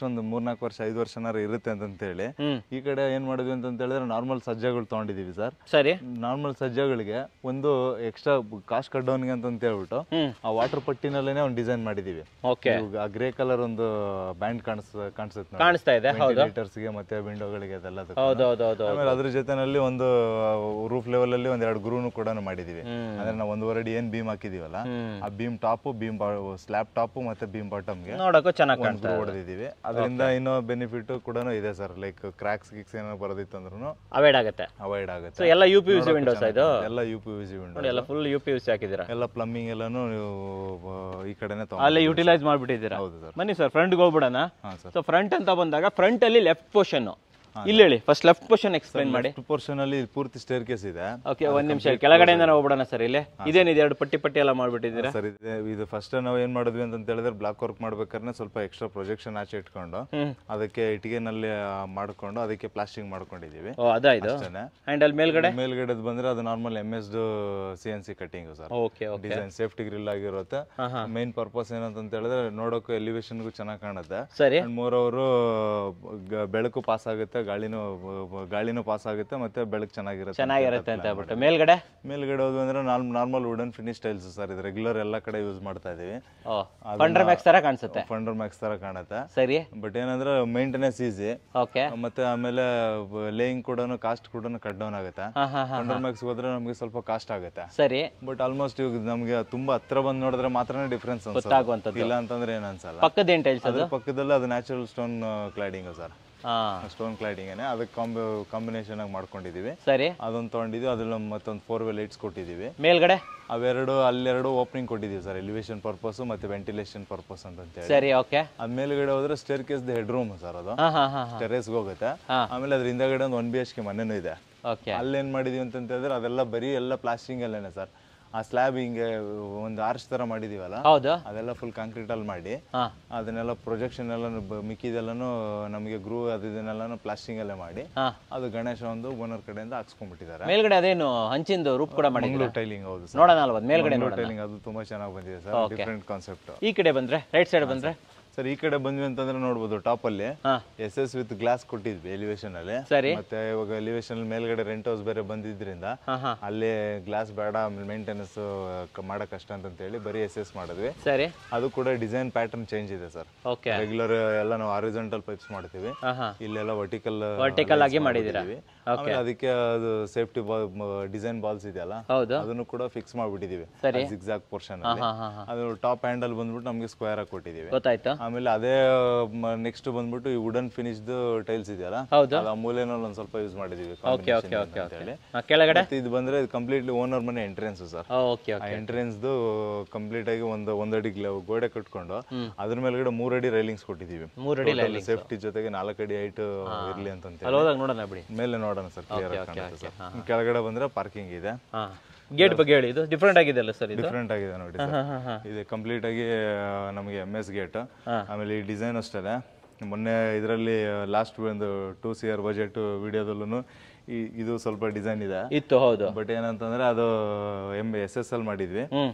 ಒಂದು 3-4 ವರ್ಷ 5 ವರ್ಷನಾರು ಇರುತ್ತೆ ಅಂತ ಹೇಳಿ ಈ ಕಡೆ ಏನ್ ಮಾಡಿದ್ವಿ ಅಂತ ಹೇಳಿದ್ರೆ ನಾರ್ಮಲ್ ಸಜ್ಜಗಳು ತಗೊಂಡಿದೀವಿ ಸರ್. ಸರಿ. ನಾರ್ಮಲ್ ಸಜ್ಜಗಳಿಗೆ ಒಂದು ಎಕ್ಸ್ಟ್ರಾ ಕಾಸ್ಟ್ ಕಟ್ ಡೌನ್ಗೆ ಅಂತ ಹೇಳ್ಬಿಟ್ಟು ಆ ವಾಟರ್ ಪಟ್ಟಿನಲ್ಲೇನೆ ಒಂದು ಡಿಸೈನ್ ಮಾಡಿದೀವಿ. ಓಕೆ. ಆ ಗ್ರೇ ಕಲರ್ ಒಂದು ಬ್ಯಾಂಡ್ ಕಾಣಿಸುತ್ತೆ ಕಾಣಿಸ್ತಾ ಇದೆ. ಹೌದು. ಗೆ ಮತ್ತೆ ವಿಂಡೋಗಳಿಗೆ ಅದೆಲ್ಲ. ಹೌದು. ಆಮೇಲೆ ಅದ್ರ ಜೊತೆನಲ್ಲಿ ಒಂದು ರೂಫ್ ಲೆವೆಲ್ ಅಲ್ಲಿ ಒಂದ್ 2 ಗ್ರೂನು ಕೂಡ ಮಾಡಿದೀವಿ. ಅಂದ್ರೆ ನಾವು 1.5 ಅಡಿ ಏನ್ ಬೀಮ್ ಹಾಕಿದೀವಲ್ಲ ಆ beam top, beam slab top ಮತ್ತೆ ಬೀಮ್ ಬಾಟಮ್ಗೆ ನೋಡಕ್ಕೂ ಚೆನ್ನಾಗಿ ಕಾಣ್ತಾ ಹೊಡೆದಿದ್ದೀವಿ. ಅದರಿಂದ ಇನ್ನೂ ಬೆನಿಫಿಟ್ ಕೂಡ ಇದೆ ಸರ್. ಲೈಕ್ ಕ್ರಾಕ್ಸ್ ಗಿಕ್ಸ್ ಏನಾದ್ರು ಬರೋದಿತ್ತು ಅಂದ್ರೂ ಅವಾಯ್ಡ್ ಆಗುತ್ತೆ. ಸೊ ಎಲ್ಲ UPVC ವಿಂಡೋಸ್ ಇದು. ಎಲ್ಲ UPVC ವಿಂಡೋ, ಎಲ್ಲ ಫುಲ್ UPVC ಹಾಕಿದ್ದೀರಾ. ಎಲ್ಲ ಪ್ಲಂಬಿಂಗ್ ಎಲ್ಲಾನು ಈ ಕಡೆನೇ ಅಲ್ಲೇ ಯುಟಿಲೈಸ್ ಮಾಡ್ಬಿಟ್ಟಿದ್ದೀರಾ. ಹೌದು ಸರ್. ಬನ್ನಿ ಸರ್ ಫ್ರಂಟ್ಗೆ ಹೋಗ್ಬಿಡೋಣ. ಹಾ ಸರ್. ಸೊ ಫ್ರಂಟ್ ಅಂತ ಬಂದಾಗ ಫ್ರಂಟ್ ಅಲ್ಲಿ ಲೆಫ್ಟ್ ಪೋರ್ಷನ್ ಇಲ್ಲಿ ಹೇಳಿ. ಫಸ್ಟ್ ಲೆಫ್ಟ್ ಪೋರ್ಷನ್ ಎಕ್ಸ್ಪ್ಲೈನ್ ಮಾಡಿ. ಲೆಫ್ಟ್ ಪೋರ್ಷನ್ ಅಲ್ಲಿ ಪೂರ್ತಿ ಸ್ಟೇರ್ ಕೇಸ್ ಇದೆ. ಓಕೆ, ಒಂದ್ ನಿಮಿಷ ಕೆಳಗಡೆಯಿಂದ ಹೋಗ್ಬಿಡೋಣ ಸರ್. ಇಲ್ಲಿ ಇದೇನಿದೆ, 2 ಪಟ್ಟಿ ಎಲ್ಲ ಮಾಡ್ಬಿಟ್ಟಿದ್ದೀರಾ ಸರ್. ಇದು ಫಸ್ಟ್ ನಾವು ಏನ್ ಮಾಡಿದ್ವಿ ಅಂತ ಹೇಳಿದ್ರೆ ಬ್ಲಾಕ್ ವರ್ಕ್ ಮಾಡ್ಬೇಕಾದ್ರೆ ಸ್ವಲ್ಪ ಎಕ್ಸ್ಟ್ರಾ ಪ್ರೊಜೆಕ್ಷನ್ ಆಚೆ ಇಟ್ಕೊಂಡು ಅದಕ್ಕೆ ಇಟ್ಟಿಗೆನಲ್ಲಿ ಮಾಡ್ಕೊಂಡು ಅದಕ್ಕೆ ಪ್ಲಾಸ್ಟಿಂಗ್ ಮಾಡ್ಕೊಂಡಿದೀವಿ. ಅದಾ ಇದು. ಅಂಡ್ ಅಲ್ಲಿ ಮೇಲ್ಗಡೆ ಬಂದ್ರೆ ಅದು normal MS CNC cutting sir. Okay. Design safety grill ಆಗಿರುತ್ತೆ. ಮೇನ್ ಪರ್ಪಸ್ ಏನಂತ ಹೇಳಿದ್ರೆ ನೋಡೋಕೆ ಎಲಿವೇಶನ್ಗೂ ಚೆನ್ನಾಗಿ ಕಾಣುತ್ತೆ. ಸರಿ. ಮೋರ್ ಅವರು ಬೆಳಕು ಪಾಸ್ ಆಗುತ್ತೆ, ಗಾಳಿನೂ ಪಾಸ್ ಆಗುತ್ತೆ, ಮತ್ತೆ ಬೆಳಕು ಚೆನ್ನಾಗಿರುತ್ತೆ ಅಂತ ಹೇಳ್ಬಿಟ್ಟು. ಮೇಲ್ಗಡೆ ಹೋದ್ವಿ ಅಂದ್ರೆ normal wooden finish tiles sir. ಇದು ರೆಗ್ಯುಲರ್ ಎಲ್ಲ ಕಡೆ ಯೂಸ್ ಮಾಡ್ತಾ ಇದೀವಿ. ಫಂಡರ್ ಮ್ಯಾಕ್ಸ್ ತರ ಕಾಣಿಸುತ್ತೆ. ಫಂಡರ್ ಮ್ಯಾಕ್ಸ್ ತರ ಕಾಣುತ್ತೆ. ಸರಿ. ಬಟ್ ಏನಂದ್ರೆ ಮೇಂಟೆನೆನ್ಸ್ ಈಸಿ. ಓಕೆ. ಮತ್ತೆ ಆಮೇಲೆ ಲೇಯಿಂಗ್ ಕೂಡ ಕಾಸ್ಟ್ ಕೂಡ ಕಟ್ ಡೌನ್ ಆಗುತ್ತೆ. ಫಂಡರ್ ಮ್ಯಾಕ್ಸ್ ಹೋದ್ರೆ ನಮಗೆ ಸ್ವಲ್ಪ ಕಾಸ್ಟ್ ಆಗುತ್ತೆ. ಸರಿ. ಬಟ್ ಆಲ್ಮೋಸ್ಟ್ ಇವಾಗ ನಮಗೆ ತುಂಬಾ ಹತ್ರ ಬಂದು ನೋಡಿದ್ರೆ ಮಾತ್ರನೇ ಡಿಫ್ರೆನ್ಸ್ ಅನ್ಸುತ್ತೆ. ಇಲ್ಲ ಅಂತಂದ್ರೆ ಏನ್ ಅನ್ಸಲ್ಲ. ಪಕ್ಕದ ಏನ್ ಟೈಲ್ಸ್ ಅದು? ಪಕ್ಕದಲ್ಲಿ ಅದು natural stone cladding sir. Stone cladding ಅದಕ್ಕೆ ಕಾಂಬಿನೇಷನ್ ಆಗಿ ಮಾಡ್ಕೊಂಡಿದೀವಿ. ಸರಿ. ಅದೊಂದು ತಗೊಂಡಿದ್ವಿ. ಅದ್ರಲ್ಲಿ ಮತ್ತೊಂದು 4 ವೇ ಲೈಟ್ಸ್ ಕೊಟ್ಟಿದೀವಿ. ಮೇಲ್ಗಡೆ ಅಲ್ಲೆರಡು ಓಪನಿಂಗ್ ಕೊಟ್ಟಿದೀವಿ ಸರ್, ಎಲಿವೇಶನ್ ಪರ್ಪಸ್ ಮತ್ತೆ ವೆಂಟಿಲೇಷನ್ ಪರ್ಪಸ್ ಅಂತ ಹೇಳಿ. ಸರಿ. ಓಕೆ. ಅದ್ ಮೇಲ್ಗಡೆ ಹೋದ್ರೆ staircase head room sir. ಅದು ಟೆರೇಸ್ಗೆ ಹೋಗುತ್ತೆ. ಆಮೇಲೆ ಅದ್ರ ಹಿಂದಗಡೆ ಒಂದು 1 BHK ಮನೆನೂ ಇದೆ. ಅಲ್ಲೇನ್ ಮಾಡಿದೀವಿ ಅಂತ ಹೇಳಿದ್ರೆ ಅದೆಲ್ಲ ಬರೀ ಎಲ್ಲ ಪ್ಲಾಸ್ಟಿಂಗ್ ಅಲ್ಲೇನೆ ಸರ್. ಆ ಸ್ಲ್ಯಾಬ್ ಹಿಂಗೆ ಒಂದು ಆರ್ಚ್ ತರ ಮಾಡಿದೀವಲ್ಲ, ಅದೆಲ್ಲ ಫುಲ್ ಕಾಂಕ್ರೀಟ್ ಅಲ್ಲಿ ಮಾಡಿ ಅದನ್ನೆಲ್ಲ ಪ್ರೊಜೆಕ್ಷನ್ ಎಲ್ಲ ಮಿಕ್ಕಿದೆಲ್ಲಾನು ನಮಗೆ ಗ್ರೂ ಅದನ್ನೆಲ್ಲಾನು ಪ್ಲಾಸ್ಟಿಂಗ್ ಅಲ್ಲೇ ಮಾಡಿ ಅದು ಗಣೇಶ ಒಂದು ಓನರ್ ಕಡೆಯಿಂದ ಹಾಕ್ಸ್ಕೊಂಡ್ಬಿಟ್ಟಿದ್ದಾರೆ. ಮೇಲ್ಗಡೆ ಅದೇನು ಹಂಚಿಂದು ರೂಪ್ ಕೂಡ ಮಾಡಿದ್ರು. ಟೈಲಿಂಗ್. ಹೌದು ಸರ್. ನೋಡೋಣ ಅಲ್ವಾ ಮೇಲ್ಗಡೆ ಟೈಲಿಂಗ್. ಅದು ತುಂಬಾ ಚೆನ್ನಾಗಿ ಬಂದಿದೆ ಸರ್. Different concept. ಈ ಕಡೆ ಬಂದ್ರೆ ರೈಟ್ ಸೈಡ್ ಬಂದ್ರೆ ಸರ್ ಈ ಕಡೆ ಬಂದ್ವಿ ಅಂತಂದ್ರೆ ನೋಡ್ಬೋದು ಟಾಪ್ ಅಲ್ಲಿ SS ವಿತ್ ಗ್ಲಾಸ್ ಕೊಟ್ಟಿದ್ವಿ ಎಲಿವೇಶನ್ ಅಲ್ಲಿ. ಮತ್ತೆ ಇವಾಗ ಎಲಿವೇಶನ್ ಮೇಲ್ಗಡೆ ರೆಂಟ್ ಹೌಸ್ ಬೇರೆ ಬಂದಿದ್ರಿಂದ ಅಲ್ಲಿ ಗ್ಲಾಸ್ ಬೇಡ, ಆಮೇಲೆ ಮೇಂಟೆನೆನ್ಸ್ ಮಾಡಕ್ ಕಷ್ಟ ಅಂತ ಹೇಳಿ ಬರೀ SS ಮಾಡಿದ್ವಿ. ಸರಿ. ಅದು ಕೂಡ ಡಿಸೈನ್ ಪ್ಯಾಟರ್ನ್ ಚೇಂಜ್ ಇದೆ ಸರ್. ರೆಗ್ಯುಲರ್ ಎಲ್ಲ ನಾವು ಹಾರಿಜಾಂಟಲ್ ಪೈಪ್ಸ್ ಮಾಡ್ತೀವಿ, ಇಲ್ಲೆಲ್ಲ ವರ್ಟಿಕಲ್ ಆಗಿ ಮಾಡಿದೀವಿ. ಆಮೇಲೆ ಅದಕ್ಕೆ ಅದು ಸೇಫ್ಟಿ ಡಿಸೈನ್ ಬಾಲ್ಸ್ ಇದೆಯಲ್ಲ ಅದನ್ನು ಕೂಡ ಫಿಕ್ಸ್ ಮಾಡ್ಬಿಟ್ಟಿದೀವಿ ಜಿಗ್ಜಾಗ್ ಪೋರ್ಷನ್ ಅಲ್ಲಿ. ಅದು ಟಾಪ್ ಹ್ಯಾಂಡಲ್ ಬಂದ್ಬಿಟ್ಟು ನಮ್ಗೆ ಸ್ಕ್ವೇರ್ ಆಗಿ ಕೊಟ್ಟಿದೀವಿ. ಆಮೇಲೆ ಅದೇ ನೆಕ್ಸ್ಟ್ ಬಂದ್ಬಿಟ್ಟು ಈ ವುಡನ್ ಫಿನಿಶ್ಡ್ ಟೈಲ್ಸ್ ಇದೆಯಲ್ಲ ಆ ಮೂಲೆನಲ್ಲಿ ಒಂದ್ ಸ್ವಲ್ಪ ಯೂಸ್ ಮಾಡಿದೀವಿ. ಕೆಳಗಡೆ ಇದು ಬಂದ್ರೆ ಕಂಪ್ಲೀಟ್ಲಿ ಓನರ್ ಮನೆ ಎಂಟ್ರೆನ್ಸ್ ಸರ್. ಎಂಟ್ರೆನ್ಸ್ ಕಂಪ್ಲೀಟ್ ಆಗಿ ಒಂದ್ ಅಡಿ ಗೋಡೆ ಕಟ್ಕೊಂಡು ಅದ್ರ ಮೇಲ್ಗಡೆ 3 ಅಡಿ ರೈಲಿಂಗ್ಸ್ ಕೊಟ್ಟಿದೀವಿ. ಸೇಫ್ಟಿ ಜೊತೆಗೆ 4 ಅಡಿ ಹೈಟ್ ಇರ್ಲಿ ಅಂತ ಮೇಲೆ ನೋಡೋಣ ಸರ್. ಕ್ಲಿಯರ್ ಆಗಿ ಕಾಣುತ್ತೆ ಸರ್. ಕೆಳಗಡೆ ಬಂದ್ರೆ ಪಾರ್ಕಿಂಗ್ ಇದೆ. ಗೇಟ್ ಬಗ್ಗೆ ಹೇಳಿ. ಇದು ಡಿಫರೆಂಟ್ ಆಗಿದೆ ಅಲ್ಲ ಸರ್? ಡಿಫರೆಂಟ್ ಆಗಿದೆ ನೋಡಿ ಸರ್. ಇದು ಕಂಪ್ಲೀಟ್ ಆಗಿ ನಮಗೆ MS ಗೇಟ್. ಆಮೇಲೆ ಈ ಡಿಸೈನ್ ಅಷ್ಟೇ. ಮೊನ್ನೆ ಇದರಲ್ಲಿ ಲಾಸ್ಟ್ ಒಂದು 2 CR ಬಜೆಟ್ ವಿಡಿಯೋದಲ್ಲೂ ಇದು ಸ್ವಲ್ಪ ಡಿಸೈನ್ ಇದೆ ಇತ್ತು. ಹೌದು. ಬಟ್ ಏನಂತಂದ್ರೆ ಅದು SSL ಮಾಡಿದ್ವಿ.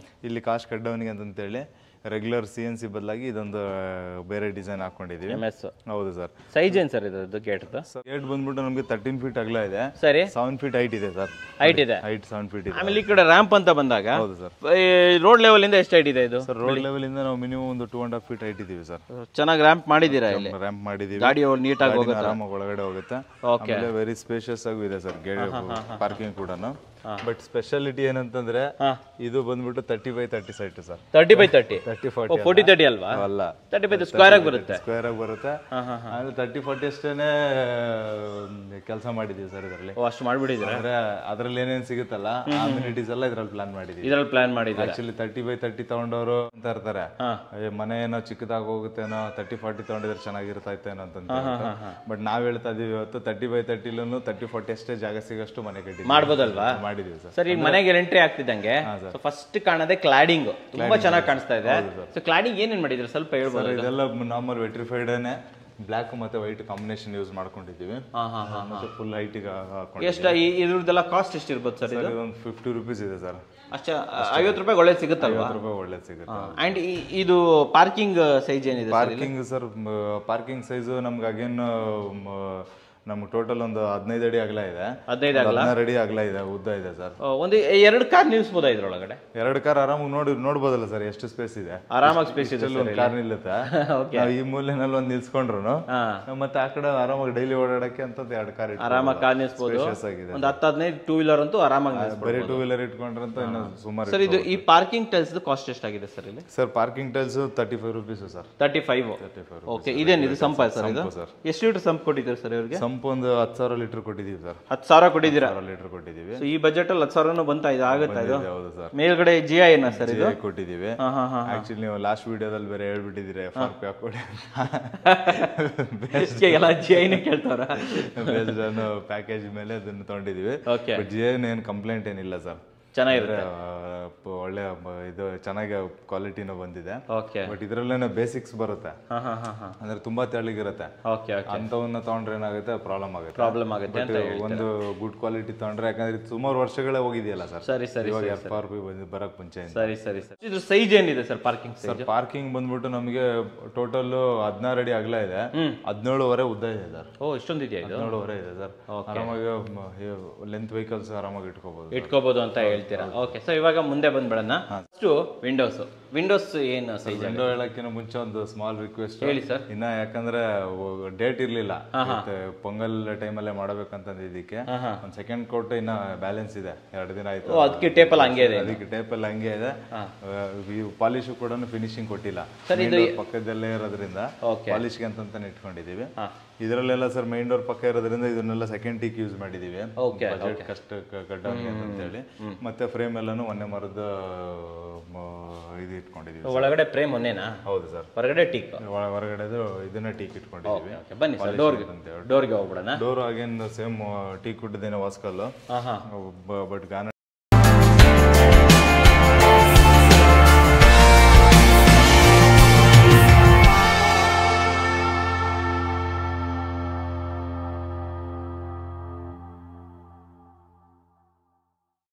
ಇಲ್ಲಿ ಕಾಸ್ಟ್ ಕಟ್ ಡೌನ್ಗೆ ಅಂತೇಳಿ ರೆಗ್ಯುಲರ್ CNC ಬದಲಾಗಿ ಇದೊಂದು ಬೇರೆ ಡಿಸೈನ್ ಹಾಕೊಂಡಿದೀವಿ. ಹೌದು ಸರ್. ಸೈಜ್ ಏನ್ ಸರ್ ಇದು ಗೇಟ್? ಗೇಟ್ ಬಂದ್ಬಿಟ್ಟು ನಮಗೆ 13 ಫೀಟ್ ಅಗಲ ಇದೆ. ಸರಿ. 7 ಫೀಟ್ ಹೈಟ್ ಇದೆ ಸರ್. ಹೈಟ್ 7 ಫೀಟ್ ಇದೆ. ಆಮೇಲೆ ಈ ಕಡೆ ರ್ಯಾಂಪ್ ಅಂತ ಬಂದಾಗ ಹೌದು ಸರ್. ರೋಡ್ ಲೆವೆಲ್ ಇಂದ ಎಷ್ಟು ಹೈಟ್ ಇದೆ ಇದು? ಸರ್ ರೋಡ್ ಲೆವೆಲ್ ಇಂದ ನಾವು ಮಿನಿಮಮ್ ಒಂದು 2.5 ಫೀಟ್ ಹೈಟ್ ಇದೀವಿ ಸರ್. ಚೆನ್ನಾಗಿ ರ್ಯಾಂಪ್ ಮಾಡಿದೀರಾ? ಇಲ್ಲಿ ರ್ಯಾಂಪ್ ಮಾಡಿದೀವಿ. ಗಾಡಿ ನೀಟಾಗಿ ಹೋಗುತ್ತೆ, ಆರಾಮಾಗಿ ಒಳಗಡೆ ಹೋಗುತ್ತೆ. ಆಮೇಲೆ ವೆರಿ ಸ್ಪೇಷಿಯಸ್ ಆಗಿ ಇದೆ ಸರ್ ಪಾರ್ಕಿಂಗ್ ಕೂಡ. ಬಟ್ ಸ್ಪೆಷಾಲಿಟಿ ಏನಂತಂದ್ರೆ ಇದು ಬಂದ್ಬಿಟ್ಟು 30 by 30 ಸೈಟ್ ಸರ್. 30 by 30 40 30 ಅಲ್ವಾ? ಅಲ್ಲ, 30 by ಸ್ಕ್ವೇರ್ ಆಗಿ ಬರುತ್ತೆ. ಸ್ಕ್ವೇರ್ ಆಗಿ ಬರುತ್ತೆ. ಆಮೇಲೆ 30-40 ಅಷ್ಟೇನೆ ಕೆಲಸ ಮಾಡಿದೀವಿ ಸರ್ ಇದರಲ್ಲಿ. ಅಷ್ಟು ಮಾಡ್ಬಿಟ್ಟಿದ್ರೆ ಅಂದ್ರೆ ಅದ್ರಲ್ಲಿ ಏನೇನ್ ಸಿಗುತ್ತಲ್ಲ ಅಮ್ಯುನಿಟೀಸ್ ಎಲ್ಲ ಇದ್ರಲ್ಲಿ ಪ್ಲಾನ್ ಮಾಡಿದೀವಿ. ಆಕ್ಚುಲಿ 30 by 30 ತಗೊಂಡವರು ಅಂತ ಇರ್ತಾರೆ, ಮನೆ ಏನೋ ಚಿಕ್ಕದಾಗಿ ಹೋಗುತ್ತೇನೋ 30-40 ತಗೊಂಡಿದ್ರೆ ಚೆನ್ನಾಗಿರ್ತಾಯ್ತೇನೋ ಅಂತ. ಬಟ್ ನಾವ್ ಹೇಳ್ತಾ ಇದೀವಿ ಇವತ್ತು 30 by 30 30-40 ಅಷ್ಟೇ ಜಾಗ ಸಿಗಷ್ಟು ಮನೆ ಕಟ್ಟಿ ಮಾಡ್ಬೋದಲ್ವಾ? ಮಾಡಿದೀವಿ ಸರ್. ಸರ್ ಈಗ ಮನೆಗೆ ಎಂಟ್ರಿ ಆಗ್ತಿದ್ದಂಗೆ ಫಸ್ಟ್ ಕಾಣೋದೇ ಕ್ಲಾಡಿಂಗ್ ತುಂಬಾ ಚೆನ್ನಾಗಿ ಕಾಣಿಸ್ತಾ ಇದೆ. ಸೊ ಕ್ಲಾಡಿಂಗ್ ಏನೇನ್ ಮಾಡಿದ್ರೆ ಸ್ವಲ್ಪ ಹೇಳ್ಬೋದು? ಇದೆಲ್ಲ ನಾರ್ಮಲ್ ವೆಟ್ರಿಫೈಡ್ ಬ್ಲ್ಯಾಕ್ ಮತ್ತೆ ವೈಟ್ ಕಾಂಬಿನೇಷನ್ ಯೂಸ್ ಮಾಡ್ಕೊಂಡಿದ್ದೀವಿ. ಮತ್ತೆ ಫುಲ್ ಹೈಟಿಗೆ ಹಾಕೊಂಡು ಎಷ್ಟು ಇದ್ರದ್ದೆಲ್ಲ ಕಾಸ್ಟ್ ಎಷ್ಟು ಇರ್ಬೋದು ಸರ್? ಇದು ಒಂದು 50 rupees ಇದೆ ಸರ್. ಅಷ್ಟೇ 50 ರೂಪಾಯಿ ಒಳ್ಳೇದು ಸಿಗುತ್ತಲ್ವಾ? 50 ರೂಪಾಯಿ ಒಳ್ಳೇದು ಸಿಗುತ್ತೆ. ಅಂಡ್ ಇದು ಪಾರ್ಕಿಂಗ್ ಸೈಜ್ ಏನಿದೆ? ಪಾರ್ಕಿಂಗ್ ಸರ್, ಪಾರ್ಕಿಂಗ್ ಸೈಜು ನಮ್ಗೆ ಅಗೇನ್ ನಮ್ಗೆ ಟೋಟಲ್ ಒಂದು 15 ಅಡಿ ಅಗಲ ಇದೆ, 16 ಅಡಿ ಅಗಲ ಇದೆ, ಉದ್ದ ಇದೆ ಸರ್. ಒಂದು 2 ಕಾರ್ ನಿಲ್ಸ್ಬೋದಾ ಇದ್ರೊಳಗಡೆ? 2 ಕಾರ್ ಆರಾಮಾಗಿ ನೋಡ್ಬೋದಲ್ಲ ಸರ್, ಎಷ್ಟು ಸ್ಪೇಸ್ ಇದೆ, ಆರಾಮಾಗಿ ಸ್ಪೇಸ್ ಇದೆ. ಒಂದು ಕಾರ್ ನಿಲ್ಲುತ್ತೆ. ನಾವು ಈ ಮೂಲೆನಲ್ಲಿ ಒಂದು ನಿಲ್ಸ್ಕೊಂಡ್ರು ಮತ್ತೆ ಆ ಕಡೆ ಆರಾಮಾಗಿ ಡೈಲಿ ಓಡಾಡಕ್ಕೆ ಅಂತ 2 ಕಾರ್ ಆರಾಮಾಗಿ ಕಾರ್ ನಿಲ್ಸ್ಬೋದು. ಒಂದು 10-15 ಟೂ ವೀಲರ್ ಅಂತೂ ಆರಾಮಾಗಿ, ಬರೀ ಟೂ ವೀಲರ್ ಇಟ್ಕೊಂಡ್ರಂತ ಇನ್ನು ಸುಮಾರು. ಸರ್ ಇದು ಈ ಪಾರ್ಕಿಂಗ್ ಟೈಲ್ಸ್ ಕಾಸ್ಟ್ ಎಷ್ಟಾಗಿದೆ ಸರ್ ಇಲ್ಲಿ? Sir parking tiles 35 rupees sir. 35. Okay, ಇದೇನಿದು ಸಂಪ ಸರ್? ಇದು ಎಷ್ಟು ಲೀಟರ್ ಸಂಪ್ ಕೊಟ್ಟಿದ್ದೀರಿ ಸರ್ ಇವ್ರಿಗೆ? ಸಂಪ್ ಒಂದು 10,000 ಲೀಟರ್ ಕೊಟ್ಟಿದ್ದೀವಿ ಸರ್. 10,000 ಕೊಟ್ಟಿದ್ದೀರಾ? 10,000 ಲೀಟರ್ ಕೊಟ್ಟಿದ್ದೀವಿ. ಈ ಬಜೆಟ್ ಅಲ್ಲಿ 10,000 ಬಂತಾ? ಇದು ಆಗುತ್ತಾ ಇದು? ಹೌದು ಸರ್. ಮೇಲ್ಗಡೆ GI ಏನ ಸರ್ ಇದು? ಕೊಟ್ಟಿದ್ದೀವಿ. ಆಕ್ಚುಲಿ ನೀವು ಲಾಸ್ಟ್ ವಿಡಿಯೋದಲ್ಲಿ ಬೇರೆ ಹೇಳ್ಬಿಟ್ಟಿದ್ದೀರಿ FRP ಹಾಕೊಡಿ ಎಲ್ಲ GI ನೇ ಕೇಳ್ತಾರ. ಬೇಸ್ಡ್ ಆನ್ ಪ್ಯಾಕೇಜ್ ಮೇಲೆ ಅದನ್ನು ತಗೊಂಡಿದ್ದೀವಿ. ಬಟ್ GI ಏನು ಕಂಪ್ಲೇಂಟ್ ಏನಿಲ್ಲ ಸರ್, ಚೆನ್ನಾಗಿರುತ್ತೆ, ಒಳ್ಳೆ ಇದು ಚೆನ್ನಾಗಿ ಕ್ವಾಲಿಟಿನೂ ಬಂದಿದೆ. ಬಟ್ ಇದ್ರಲ್ಲೇನೆ ಬೇಸಿಕ್ಸ್ ಬರುತ್ತೆ, ಅಂದ್ರೆ ತುಂಬಾ ತೆಳ್ಳಗಿರುತ್ತೆ. ಅಂತವನ್ನ ತಗೊಂಡ್ರೆ ಏನಾಗುತ್ತೆ, ಪ್ರಾಬ್ಲಮ್ ಆಗುತ್ತೆ. ಒಂದು ಗುಡ್ ಕ್ವಾಲಿಟಿ ತಗೊಂಡ್ರೆ, ಯಾಕಂದ್ರೆ ಸುಮಾರು ವರ್ಷಗಳೇ ಹೋಗಿದೆಯಲ್ಲ ಸರ್. ಇವಾಗ FRP ಬರಕ್ ಮುಂಚೆ. ಇದು ಸೈಜ್ ಏನಿದೆ ಸರ್ ಪಾರ್ಕಿಂಗ್? ಸರ್ ಪಾರ್ಕಿಂಗ್ ಬಂದ್ಬಿಟ್ಟು ನಮಗೆ ಟೋಟಲ್ 16 ಅಡಿ ಅಗಲ ಇದೆ, 17.5 ಉದ್ದ ಇದೆ ಸರ್. ಓ, ಇಷ್ಟೊಂದು ಇದೆಯಾ? 17.5 ಇದೆ ಸರ್. ಆರಾಮಾಗಿ ಲೆಂತ್ ವೆಹಿಕಲ್ಸ್ ಆರಾಮಾಗಿ ಇಟ್ಕೋಬಹುದು ಅಂತ ಹೇಳ್ತೀರಾ? ಓಕೆ, ಸೊ ಇವಾಗ ಮುಂದೆ ಬಂದ್ಬಿಡೋಣ. ವಿಂಡೋಸ್ ಏನು ಸೈಜ್? ವಿಂಡೋ ಹೇಳಕ್ಕಿಂತ ಮುಂಚೆ ಒಂದು ಸ್ಮಾಲ್ ರಿಕ್ವೆಸ್ಟ್ ಹೇಳಿ ಸರ್. ಇನ್ನ ಯಾಕಂದ್ರೆ ಡೇಟ್ ಇರ್ಲಿಲ್ಲ, ಪೊಂಗಲ್ ಟೈಮಲ್ಲೇ ಮಾಡಬೇಕಂತಂದ ಇದಕ್ಕೆ ಒಂದ್ ಸೆಕೆಂಡ್ ಕೋಟ್ ಇನ್ನ ಬ್ಯಾಲೆನ್ಸ್ ಇದೆ, 2 ದಿನ ಆಯ್ತು. ಅದಕ್ಕೆ ಟೇಪಲ್ ಹಂಗೆ ಇದೆ. ಅದಕ್ಕೆ ಟೇಪಲ್ ಹಂಗೆ ಇದೆ. ಪಾಲಿಶ್ ಕೂಡ ಫಿನಿಶಿಂಗ್ ಕೊಟ್ಟಿಲ್ಲ, ಪಕ್ಕದಲ್ಲೇ ಇರೋದ್ರಿಂದ ಪಾಲಿಶ್ಗೆ ಅಂತ ಇಟ್ಕೊಂಡಿದೀವಿ. ಇದರಲ್ಲೆಲ್ಲ ಸರ್ ಮೈನ್ ಡೋರ್ ಪಕ್ಕ ಇರೋದ್ರಿಂದ ಇದನ್ನೆಲ್ಲ ಸೆಕೆಂಡ್ ಟೀಕ್ ಯೂಸ್ ಮಾಡಿದೀವಿ, ಬಜೆಟ್ ಕಷ್ಟ ಕಡ್ಡಾಗಿ ಅಂತ ಹೇಳಿ. ಮತ್ತೆ ಫ್ರೇಮ್ ಎಲ್ಲಾನು ಒಂದೇ ಮರದ ಇದು ಇಟ್ಕೊಂಡಿದೀವಿ. ಒಳಗಡೆ ಫ್ರೇಮ್ ಒಂದೇನಾ? ಹೌದು ಸರ್. ಹೊರಗಡೆ ಟೀಕ್, ಹೊರಗಡೆ ಇದನ್ನ ಟೀಕ್ ಇಟ್ಕೊಂಡಿದೀವಿ. ಬನ್ನಿ ಸರ್ ಡೋರ್ಗೆ ಹೋಗ್ಬಿಡೋಣ. ಡೋರ್ ಅಗೇನ್ ಸೇಮ್ ಟೀಕ್ ಉಡ್ದೇನೆ ವಾಸ್ಕಲ್, ಬಟ್